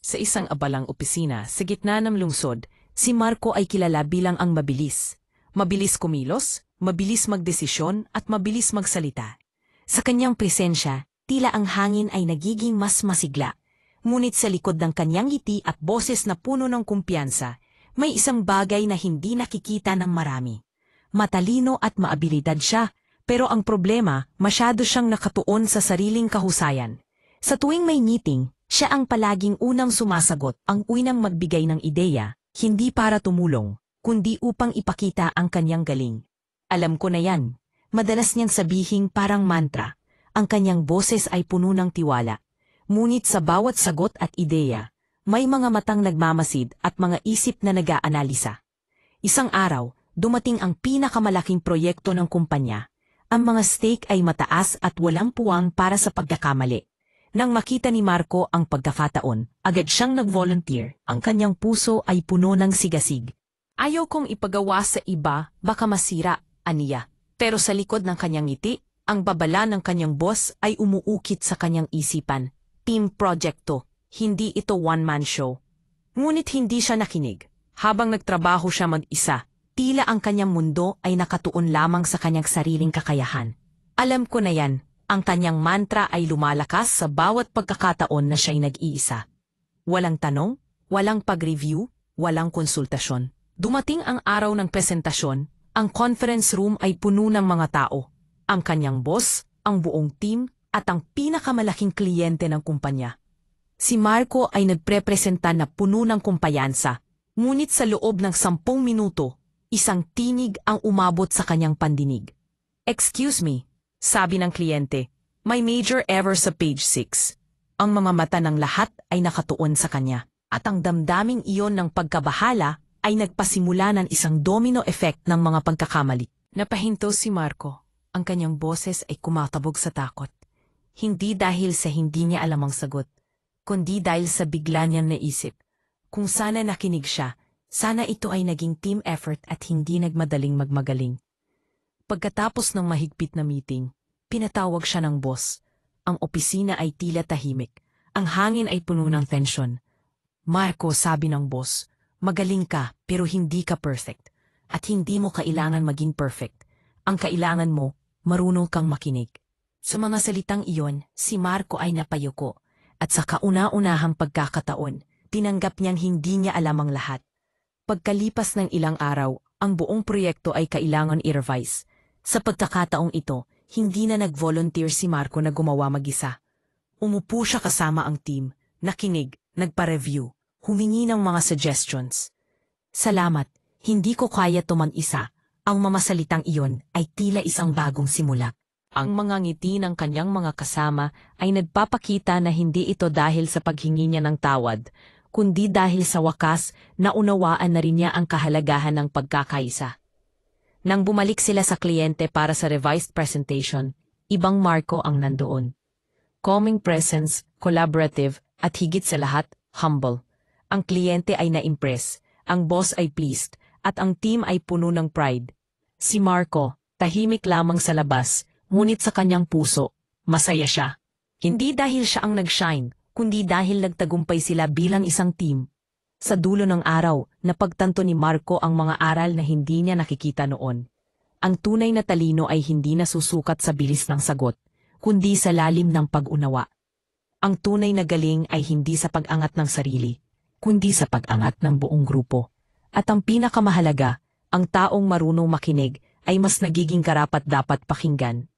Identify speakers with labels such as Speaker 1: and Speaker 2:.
Speaker 1: Sa isang abalang opisina sa gitna ng lungsod, si Marco ay kilala bilang ang mabilis. Mabilis kumilos, mabilis magdesisyon at mabilis magsalita. Sa kanyang presensya, tila ang hangin ay nagiging mas masigla. Ngunit sa likod ng kanyang ngiti at boses na puno ng kumpiyansa, may isang bagay na hindi nakikita ng marami. Matalino at maabilidad siya, pero ang problema, masyado siyang nakatuon sa sariling kahusayan. Sa tuwing may meeting, siya ang palaging unang sumasagot, ang unang magbigay ng ideya, hindi para tumulong, kundi upang ipakita ang kanyang galing. Alam ko na yan. Madalas niyang sabihing parang mantra. Ang kanyang boses ay puno ng tiwala. Ngunit sa bawat sagot at ideya, may mga matang nagmamasid at mga isip na nag-aanalisa. Isang araw, dumating ang pinakamalaking proyekto ng kumpanya. Ang mga stake ay mataas at walang puwang para sa pagkakamali. Nang makita ni Marco ang pagkakataon, agad siyang nag-volunteer. Ang kanyang puso ay puno ng sigasig. Ayaw kong ipagawa sa iba, baka masira, aniya. Pero sa likod ng kanyang ngiti, ang babala ng kanyang boss ay umuukit sa kanyang isipan. Team project to, hindi ito one-man show. Ngunit hindi siya nakinig. Habang nagtrabaho siya mag-isa, tila ang kanyang mundo ay nakatuon lamang sa kanyang sariling kakayahan. Alam ko na yan. Ang kanyang mantra ay lumalakas sa bawat pagkakataon na siya'y nag-iisa. Walang tanong, walang pag-review, walang konsultasyon. Dumating ang araw ng presentasyon, ang conference room ay puno ng mga tao. Ang kanyang boss, ang buong team, at ang pinakamalaking kliyente ng kumpanya. Si Marco ay nagprepresenta na puno ng kumpiyansa, ngunit sa loob ng 10 minuto, isang tinig ang umabot sa kanyang pandinig. "Excuse me," sabi ng kliyente, "may major error sa page 6. Ang mga mata ng lahat ay nakatuon sa kanya, at ang damdaming iyon ng pagkabahala ay nagpasimula ng isang domino effect ng mga pagkakamali. Napahinto si Marco. Ang kanyang boses ay kumatabog sa takot. Hindi dahil sa hindi niya alam ang sagot, kundi dahil sa bigla niyang naisip. Kung sana nakinig siya, sana ito ay naging team effort at hindi nagmadaling magmagaling. Pagkatapos ng mahigpit na meeting, pinatawag siya ng boss. Ang opisina ay tila tahimik. Ang hangin ay puno ng tensyon. "Marco," sabi ng boss, "magaling ka pero hindi ka perfect. At hindi mo kailangan maging perfect. Ang kailangan mo, marunong kang makinig." Sa mga salitang iyon, si Marco ay napayuko. At sa kauna-unahang pagkakataon, tinanggap niyang hindi niya alam ang lahat. Pagkalipas ng ilang araw, ang buong proyekto ay kailangan i-revise. Sa pagkakataong ito, hindi na nag-volunteer si Marco na gumawa mag-isa. Umupo siya kasama ang team, nakinig, nagpa-review, humingi ng mga suggestions. "Salamat, hindi ko kaya to mag-isa." Ang mamasalitang iyon ay tila isang bagong simula. Ang mga ngiti ng kanyang mga kasama ay nagpapakita na hindi ito dahil sa paghingi niya ng tawad, kundi dahil sa wakas naunawaan na rin niya ang kahalagahan ng pagkakaisa. Nang bumalik sila sa kliyente para sa revised presentation, ibang Marco ang nandoon. Calming presence, collaborative, at higit sa lahat, humble. Ang kliyente ay na-impress, ang boss ay pleased, at ang team ay puno ng pride. Si Marco, tahimik lamang sa labas, ngunit sa kanyang puso, masaya siya. Hindi dahil siya ang nag-shine, kundi dahil nagtagumpay sila bilang isang team. Sa dulo ng araw, napagtanto ni Marco ang mga aral na hindi niya nakikita noon. Ang tunay na talino ay hindi nasusukat sa bilis ng sagot, kundi sa lalim ng pag-unawa. Ang tunay na galing ay hindi sa pag-angat ng sarili, kundi sa pag-angat ng buong grupo. At ang pinakamahalaga, ang taong marunong makinig ay mas nagiging karapat-dapat pakinggan.